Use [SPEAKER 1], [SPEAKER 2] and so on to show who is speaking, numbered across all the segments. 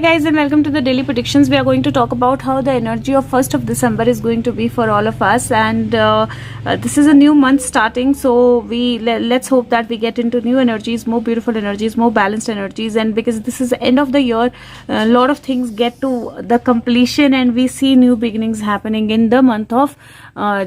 [SPEAKER 1] Hey guys, and welcome to the daily predictions. We are going to talk about how the energy of 1st of December is going to be for all of us, and this is a new month starting, so let's hope that we get into new energies, more beautiful energies, more balanced energies. And because this is the end of the year, a lot of things get to the completion and we see new beginnings happening in the month of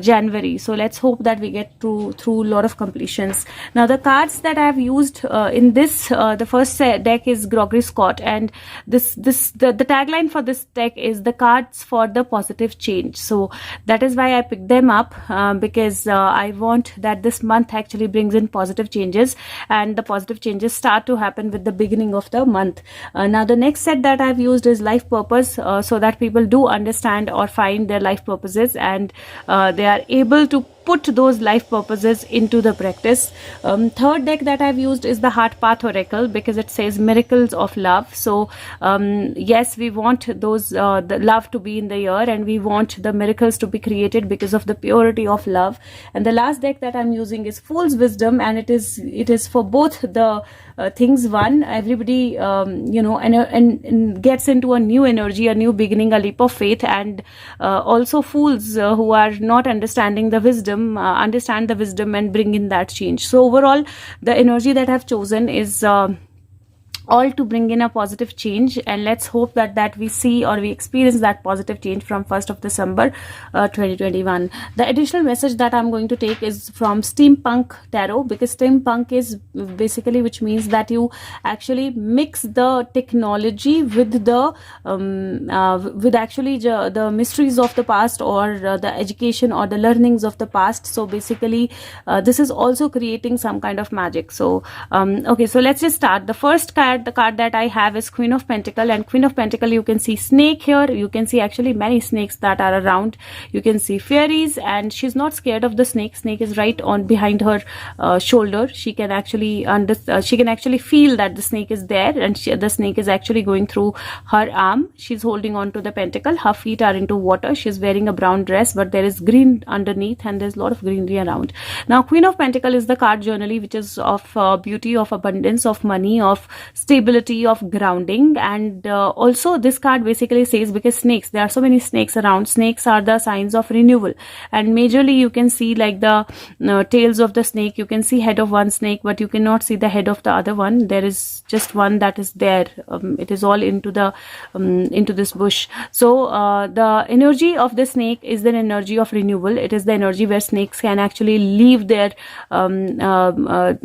[SPEAKER 1] January. So let's hope that we get through a lot of completions. Now the cards that I have used in this, the first deck is Gregory Scott, and the tagline for this deck is the cards for the positive change. So that is why I picked them up, because I want that this month actually brings in positive changes, and the positive changes start to happen with the beginning of the month. Now the next set that I've used is life purpose, so that people do understand or find their life purposes, and they are able to put those life purposes into the practice. Third deck that I've used is the Heart Path Oracle, because it says miracles of love. So yes, we want the love to be in the year, and we want the miracles to be created because of the purity of love. And the last deck that I'm using is Fool's Wisdom, and it is for both the things. One, everybody and gets into a new energy, a new beginning, a leap of faith, and also fools who are not understanding the wisdom understand the wisdom and bring in that change. So overall, the energy that I've chosen is all to bring in a positive change, and let's hope that we see or we experience that positive change from 1st of December 2021. The additional message that I'm going to take is from Steampunk Tarot, because steampunk is basically, which means that you actually mix the technology with the with actually the mysteries of the past, or the education or the learnings of the past. So basically this is also creating some kind of magic. So okay, so let's just start. The first card, the card that I have, is Queen of Pentacle, and Queen of Pentacle, you can see snake here, you can see actually many snakes that are around, you can see fairies, and she's not scared of the snake. Snake is right on behind her shoulder. She can actually feel that the snake is there, and the snake is actually going through her arm. She's holding on to the pentacle, her feet are into water, she's wearing a brown dress, but there is green underneath, and there's a lot of greenery around. Now Queen of Pentacle is the card generally which is of beauty, of abundance, of money, of stability, of grounding. And also this card basically says, because snakes, there are so many snakes around, snakes are the signs of renewal, and majorly you can see like the tails of the snake, you can see head of one snake, but you cannot see the head of the other one. There is just one that is there. It is all into this bush. So the energy of the snake is the energy of renewal. It is the energy where snakes can actually leave their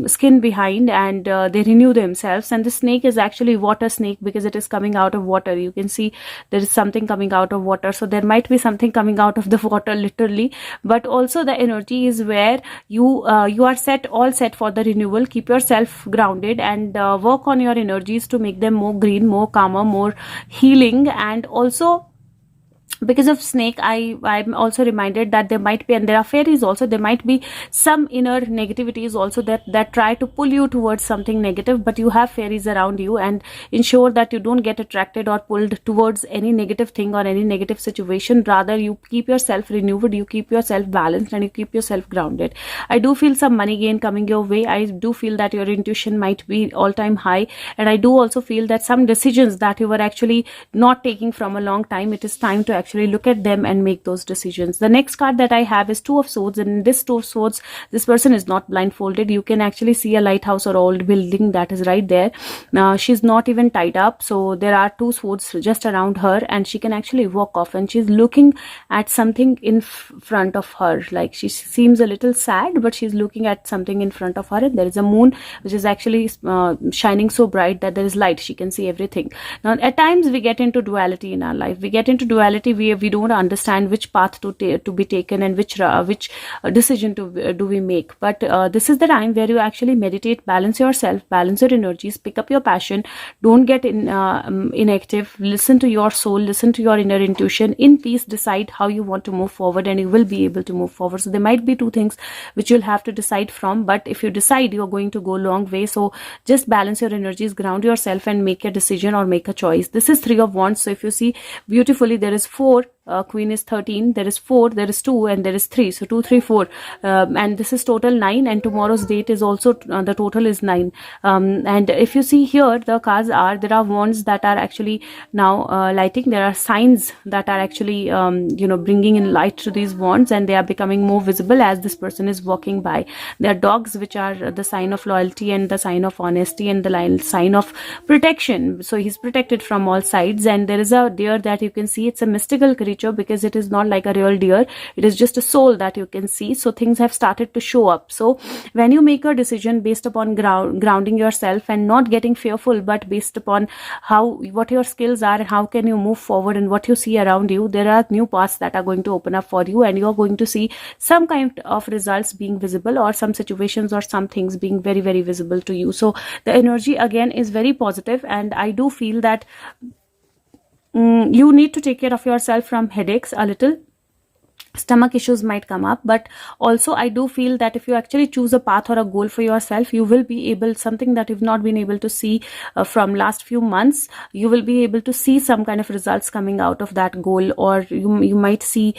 [SPEAKER 1] skin behind, and they renew themselves. And the snake is actually water snake, because it is coming out of water. You can see there is something coming out of water, so there might be something coming out of the water literally, but also the energy is where you are all set for the renewal. Keep yourself grounded, and work on your energies to make them more green, more calmer, more healing. And also because of snake, I'm also reminded that there might be, and there are fairies also, there might be some inner negativities also that try to pull you towards something negative, but you have fairies around you, and ensure that you don't get attracted or pulled towards any negative thing or any negative situation. Rather, you keep yourself renewed, you keep yourself balanced, and you keep yourself grounded. I do feel some money gain coming your way. I do feel that your intuition might be all-time high, and I do also feel that some decisions that you were actually not taking from a long time, it is time to actually look at them and make those decisions. The next card that I have is Two of Swords, and in this Two of Swords, this person is not blindfolded. You can actually see a lighthouse or old building that is right there. Now she's not even tied up, so there are two swords just around her, and she can actually walk off, and she's looking at something in front of her. Like she seems a little sad, but she's looking at something in front of her, and there is a moon which is actually shining so bright that there is light. She can see everything. Now at times we get into duality in our life. We get into duality. We don't understand which path to be taken, and which decision do we make. But this is the time where you actually meditate, balance yourself, balance your energies, pick up your passion, don't get inactive, listen to your soul, listen to your inner intuition, in peace decide how you want to move forward, and you will be able to move forward. So there might be two things which you'll have to decide from, but if you decide, you're going to go a long way. So just balance your energies, ground yourself, and make a decision or make a choice. This is Three of Wands. So if you see beautifully, there is 4 queen is 13, there is 4, there is 2, and there is 3. So 2, 3, 4, and this is total 9, and tomorrow's date is also the total is 9. And if you see here, the cards are, there are wands that are actually now lighting. There are signs that are actually bringing in light to these wands, and they are becoming more visible as this person is walking by. There are dogs, which are the sign of loyalty and the sign of honesty and the sign of protection. So he's protected from all sides. And there is a deer that you can see. It's a mystical creature because it is not like a real deer. It is just a soul that you can see. So things have started to show up. So when you make a decision based upon grounding yourself and not getting fearful, but based upon what your skills are and how can you move forward and what you see around you, there are new paths that are going to open up for you, and you are going to see some kind of results being visible, or some situations or some things being very, very visible to you. So the energy again is very positive, and I do feel that you need to take care of yourself from headaches a little. Stomach issues might come up, but also I do feel that if you actually choose a path or a goal for yourself, you will be able, something that you've not been able to see from last few months, you will be able to see some kind of results coming out of that goal, or you might see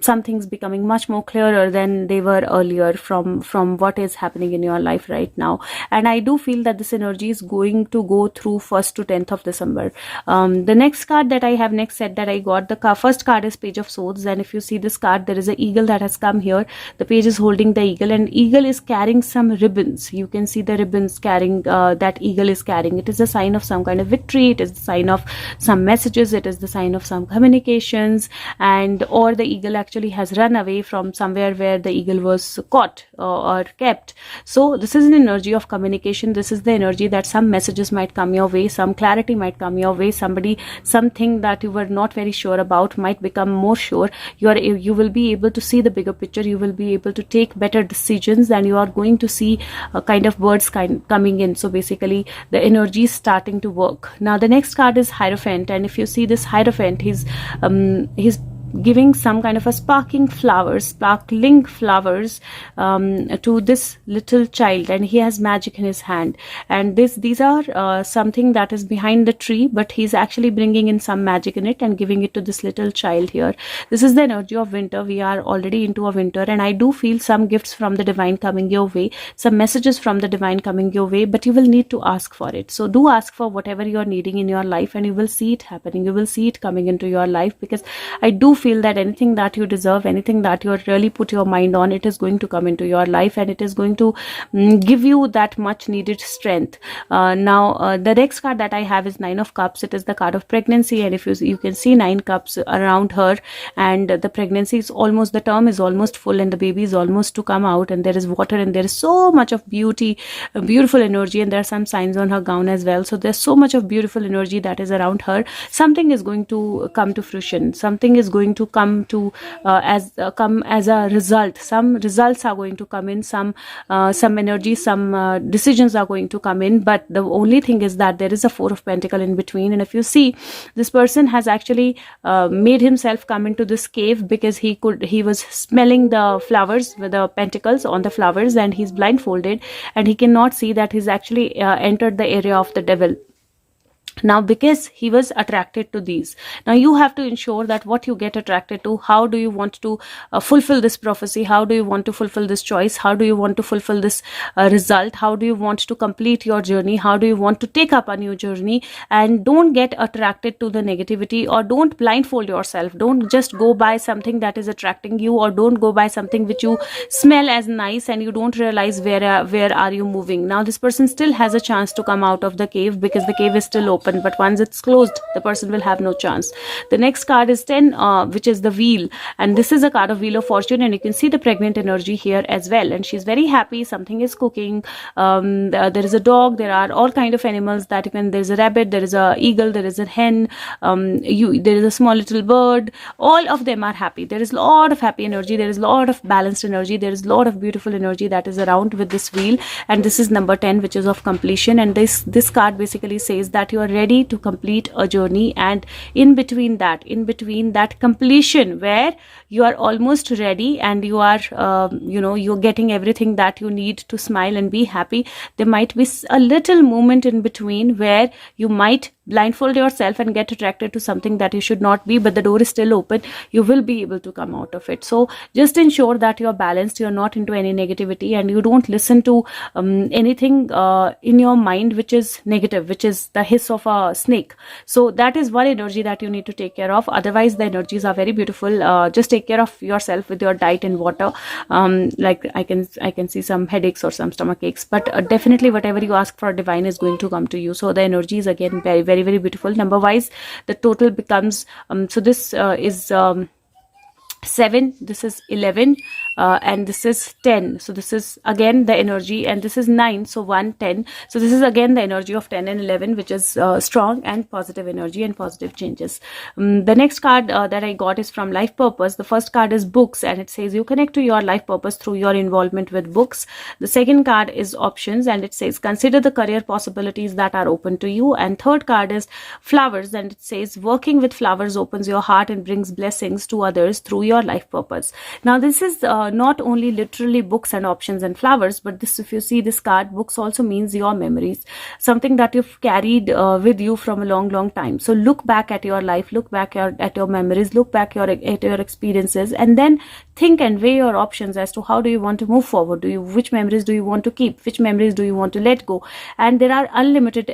[SPEAKER 1] some things becoming much more clearer than they were earlier from what is happening in your life right now. And I do feel that this energy is going to go through 1st to 10th of December. The next card that I have, next set that I got, the first card is Page of Swords, and if you see this card, there is an eagle that has come here. The page is holding the eagle, and eagle is carrying some ribbons. You can see the ribbons carrying that eagle is carrying. It is a sign of some kind of victory. It is the sign of some messages. It is the sign of some communications, and or the eagle actually has run away from somewhere where the eagle was caught or kept. So this is an energy of communication. This is the energy that some messages might come your way, some clarity might come your way, something that you were not very sure about might become more sure. You will be able to see the bigger picture. You will be able to take better decisions, and you are going to see a kind of words coming in. So basically the energy is starting to work. Now the next card is Hierophant, and if you see this Hierophant, he's giving some kind of a sparkling flowers to this little child, and he has magic in his hand, and these are something that is behind the tree, but he's actually bringing in some magic in it and giving it to this little child here. This is the energy of winter. We are already into a winter, and I do feel some gifts from the divine coming your way, some messages from the divine coming your way, but you will need to ask for it. So do ask for whatever you are needing in your life, and you will see it happening. You will see it coming into your life, because I do feel that anything that you deserve, anything that you really put your mind on, it is going to come into your life, and it is going to give you that much needed strength. Now the next card that I have is Nine of Cups. It is the card of pregnancy, and if you can see 9 cups around her, and the pregnancy is almost, the term is almost full, and the baby is almost to come out, and there is water, and there is so much of beautiful energy, and there are some signs on her gown as well. So there's so much of beautiful energy that is around her. Something is going to come to fruition. Something is going to come as a result. Some results are going to come in, some energy, some decisions are going to come in, but the only thing is that there is a 4 of Pentacles in between. And if you see, this person has actually made himself come into this cave because he was smelling the flowers with the pentacles on the flowers, and he's blindfolded and he cannot see that he's actually entered the area of the devil. Now, because he was attracted to these, now you have to ensure that what you get attracted to, how do you want to fulfill this prophecy, how do you want to fulfill this choice, how do you want to fulfill this result, how do you want to complete your journey, how do you want to take up a new journey. And don't get attracted to the negativity, or don't blindfold yourself. Don't just go by something that is attracting you, or don't go by something which you smell as nice and you don't realize where are you moving. Now this person still has a chance to come out of the cave, because the cave is still open, but once it's closed, the person will have no chance. The next card is 10, which is the Wheel, and this is a card of Wheel of Fortune, and you can see the pregnant energy here as well, and she's very happy. Something is cooking. There is a dog, there are all kind of animals that you can, there's a rabbit, there is a eagle, there is a hen, there is a small little bird. All of them are happy. There is a lot of happy energy, there is a lot of balanced energy, there is a lot of beautiful energy that is around with this wheel. And this is number 10, which is of completion, and this card basically says that you are ready to complete a journey, and in between that completion, where you are almost ready and you are you're getting everything that you need to smile and be happy, there might be a little moment in between where you might blindfold yourself and get attracted to something that you should not be, but the door is still open, you will be able to come out of it. So just ensure that you're balanced, you're not into any negativity, and you don't listen to anything in your mind which is negative, which is the hiss of a snake. So that is one energy that you need to take care of. Otherwise the energies are very beautiful. Just take care of yourself with your diet and water. Like I can see some headaches or some stomach aches, but definitely whatever you ask for, divine is going to come to you. So the energy is again very, very, very beautiful. Number wise, the total becomes so this is 7, this is 11, and this is 10. So this is again the energy, and this is 9, so 1, 10. So this is again the energy of 10 and 11, which is strong and positive energy and positive changes. The next card that I got is from Life Purpose. The first card is books, and it says you connect to your life purpose through your involvement with books. The second card is options, and it says consider the career possibilities that are open to you. And third card is flowers, and it says working with flowers opens your heart and brings blessings to others through your life purpose. Now this is not only literally books and options and flowers, but this, if you see this card, books also means your memories, something that you've carried with you from a long time. So look back at your life, look back at your memories, look back at your experiences, and then think and weigh your options as to how do you want to move forward. Which memories do you want to keep, which memories do you want to let go? And there are unlimited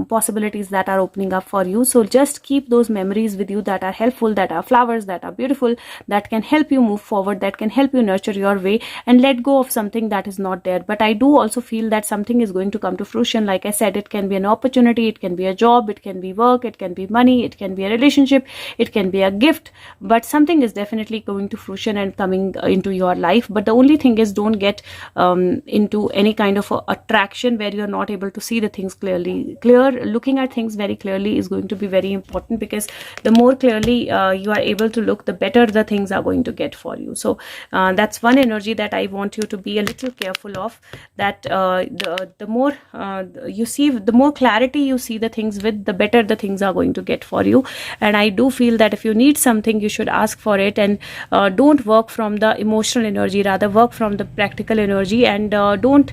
[SPEAKER 1] possibilities that are opening up for you. So just keep those memories with you that are helpful, that are flowers, that are beautiful, that can help you move forward, that can help you nurture your way, and let go of something that is not there. But I do also feel that something is going to come to fruition. Like I said, it can be an opportunity, it can be a job, it can be work, it can be money, it can be a relationship, it can be a gift, but something is definitely going to fruition and coming into your life. But the only thing is, don't get into any kind of attraction where you're not able to see the things clearly. Looking at things very clearly is going to be very important, because the more clearly you are able to look, the better the things are going to get for you. So that's one energy that I want you to be a little careful of, that the more you see, the more clarity you see the things with, the better the things are going to get for you. And I do feel that if you need something, you should ask for it, and don't work from the emotional energy, rather work from the practical energy, and don't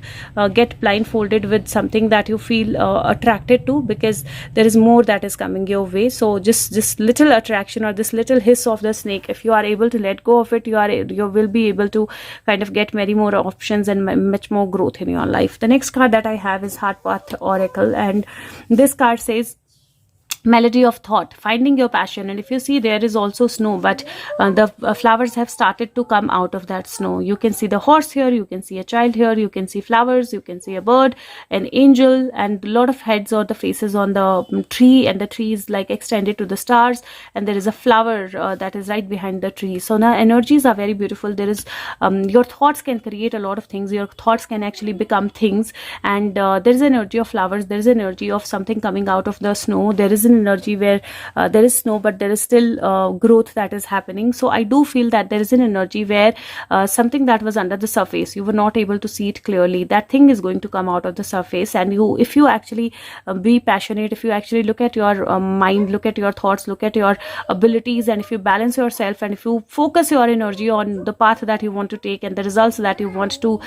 [SPEAKER 1] get blindfolded with something that you feel attracted to, because there is more that is coming your way. So just little attraction, or this little hiss of the snake, if you are able to let go of it, you will be able to kind of get many more options and much more growth in your life. The next card that I have is Heart Path Oracle, and this card says melody of thought, finding your passion. And if you see, there is also snow, but the flowers have started to come out of that snow. You can see the horse here, you can see a child here, you can see flowers, you can see a bird, an angel, and a lot of heads or the faces on the tree, and the tree is like extended to the stars, and there is a flower that is right behind the tree. So now energies are very beautiful. There is your thoughts can create a lot of things, your thoughts can actually become things, and there is an energy of flowers, there is an energy of something coming out of the snow, there is an energy where there is snow, but there is still growth that is happening. So I do feel that there is an energy where something that was under the surface, you were not able to see it clearly, that thing is going to come out of the surface. And if you actually be passionate, if you actually look at your mind, look at your thoughts, look at your abilities, and if you balance yourself, and if you focus your energy on the path that you want to take and the results that you want to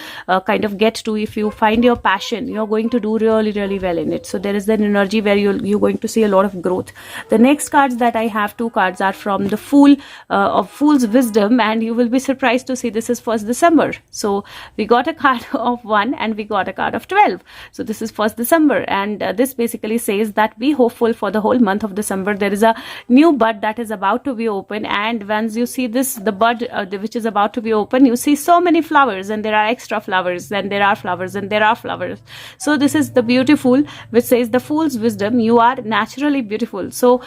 [SPEAKER 1] kind of get to, if you find your passion, you're going to do really, really well in it. So there is an energy where you're going to see a lot of growth. The next cards that I have, 2 cards, are from the Fool of Fool's Wisdom, and you will be surprised to see this is 1st December. So we got a card of 1 and we got a card of 12. So this is 1st December, and this basically says that be hopeful for the whole month of December. There is a new bud that is about to be open, and once you see this, the bud which is about to be open, you see so many flowers, and there are extra flowers, and there are flowers, and there are flowers. So this is the beautiful, which says the Fool's Wisdom, you are naturally beautiful. So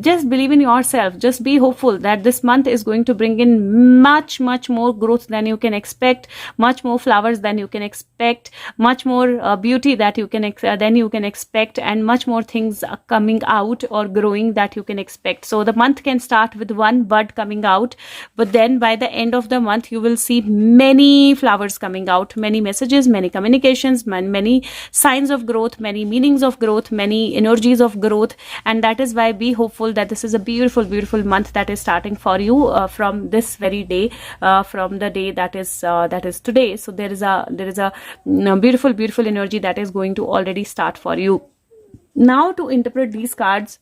[SPEAKER 1] just believe in yourself, just be hopeful that this month is going to bring in much more growth than you can expect, much more flowers than you can expect, much more beauty that you can expect, and much more things coming out or growing that you can expect. So the month can start with one bud coming out, but then by the end of the month you will see many flowers coming out, many messages, many communications, many signs of growth, many meanings of growth, many energies of growth. And that is why be hopeful that this is a beautiful month that is starting for you from this very day, from the day that is today. So there is a beautiful energy that is going to already start for you. Now, to interpret these cards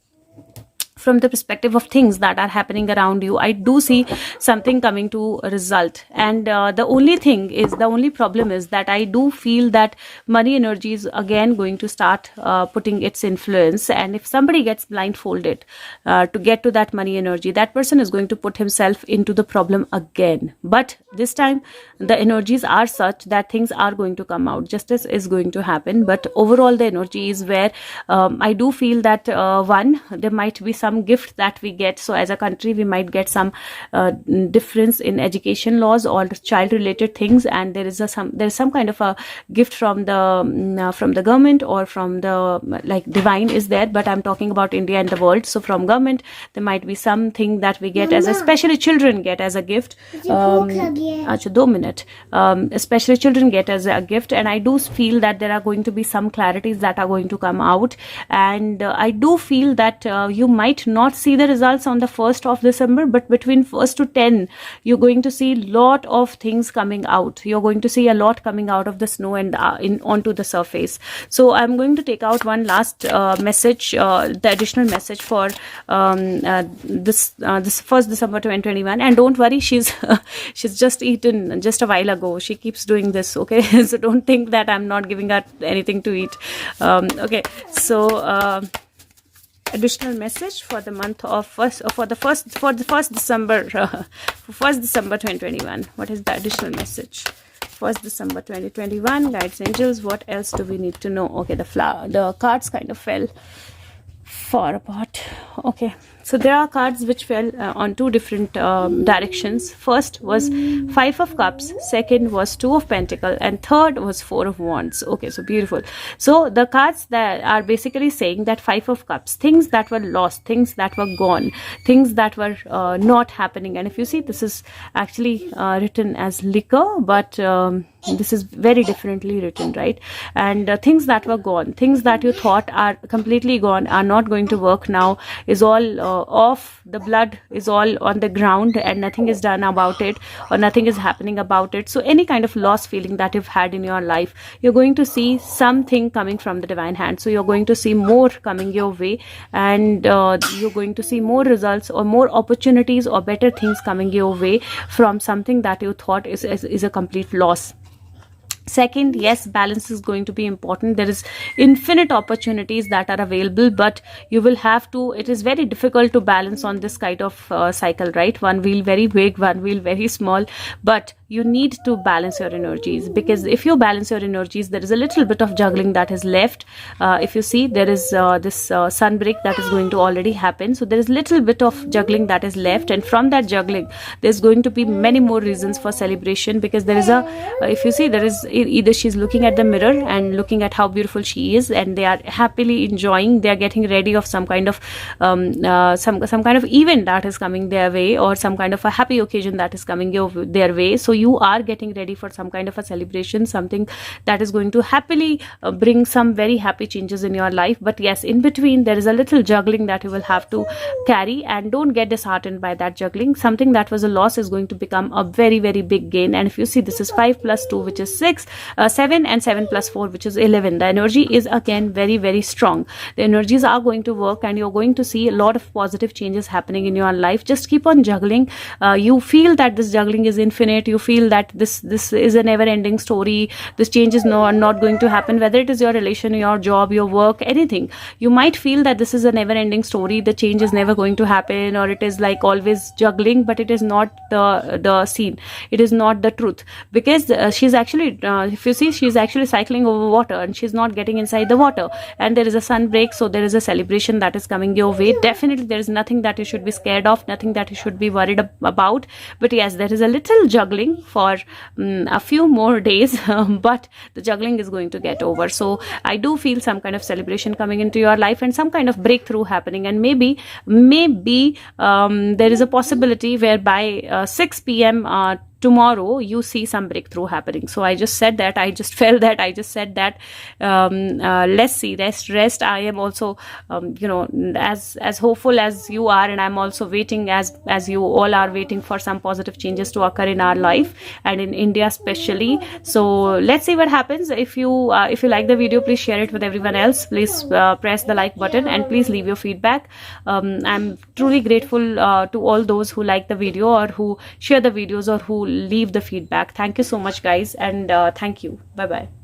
[SPEAKER 1] from the perspective of things that are happening around you, I do see something coming to a result. And the only problem is that I do feel that money energy is again going to start putting its influence. And if somebody gets blindfolded to get to that money energy, that person is going to put himself into the problem again. But this time, the energies are such that things are going to come out. Justice is going to happen. But overall, the energy is where I do feel that there might be some gift that we get. So as a country, we might get some difference in education laws or child related things, and there is some kind of a gift from the government or from the, like, divine is there, but I'm talking about India and the world. So from government there might be something that we get, as especially children get as a gift. Acha, 2 minutes. Especially children get as a gift, and I do feel that there are going to be some clarities that are going to come out. And I do feel that you might not see the results on the 1st of December, but between 1st to 10 you're going to see lot of things coming out. You're going to see a lot coming out of the snow and onto the surface. So I'm going to take out one last message, the additional message for this 1st December 2021. And don't worry, she's just eaten just a while ago. She keeps doing this, okay? So don't think that I'm not giving her anything to eat. Okay, so additional message for the month of for the first December, 1st December 2021. What is the additional message? 1st December 2021, guides, angels. What else do we need to know? Okay, the cards kind of fell far apart. Okay, so there are cards which fell on two different directions. First was 5 of Cups, second was 2 of Pentacles, and third was 4 of Wands. Okay, so beautiful. So the cards that are basically saying that 5 of Cups, things that were lost, things that were gone, things that were not happening. And if you see, this is actually written as liquor, but this is very differently written, right? And things that were gone, things that you thought are completely gone, are not going to work now, is all off. The blood is all on the ground and nothing is done about it, or nothing is happening about it. So any kind of loss feeling that you've had in your life, you're going to see something coming from the divine hand. So you're going to see more coming your way, and you're going to see more results or more opportunities or better things coming your way from something that you thought is a complete loss. Second, yes, balance is going to be important. There is infinite opportunities that are available, but you will have to, it is very difficult to balance on this kind of cycle, right? One wheel very big, one wheel very small, but you need to balance your energies, because if you balance your energies, there is a little bit of juggling that is left. If you see, there is this sunbreak that is going to already happen. So there is little bit of juggling that is left, and from that juggling, there's going to be many more reasons for celebration, because there is if you see, there is either she's looking at the mirror and looking at how beautiful she is, and they are happily enjoying, they are getting ready of some kind of some kind of event that is coming their way, or some kind of a happy occasion that is coming their way. So you are getting ready for some kind of a celebration, something that is going to happily bring some very happy changes in your life. But yes, in between there is a little juggling that you will have to carry, and don't get disheartened by that juggling. Something that was a loss is going to become a very, very big gain. And if you see, this is 5 plus 2, which is 6, 7, and 7 plus 4, which is 11. The energy is again very, very strong. The energies are going to work, and you're going to see a lot of positive changes happening in your life. Just keep on juggling. You feel that this juggling is infinite. You feel that this is a never-ending story. This change is not going to happen, whether it is your relation, your job, your work, anything. You might feel that this is a never-ending story. The change is never going to happen, or it is like always juggling, but it is not the scene. It is not the truth, because she's actually, if you see, she's actually cycling over water, and she's not getting inside the water, and there is a sun break. So there is a celebration that is coming your way. Definitely there is nothing that you should be scared of, nothing that you should be worried about. But yes, there is a little juggling for a few more days, but the juggling is going to get over. So I do feel some kind of celebration coming into your life, and some kind of breakthrough happening. And maybe there is a possibility where by 6 p.m. tomorrow you see some breakthrough happening. So I just said that, I just felt that, I just said that, let's see, rest. I am also as hopeful as you are, and I'm also waiting, as you all are waiting for some positive changes to occur in our life and in India especially. So let's see what happens. If you like the video, please share it with everyone else. Please press the like button and please leave your feedback. I'm truly grateful to all those who like the video or who share the videos or who leave the feedback. Thank you so much, guys, and thank you. Bye bye.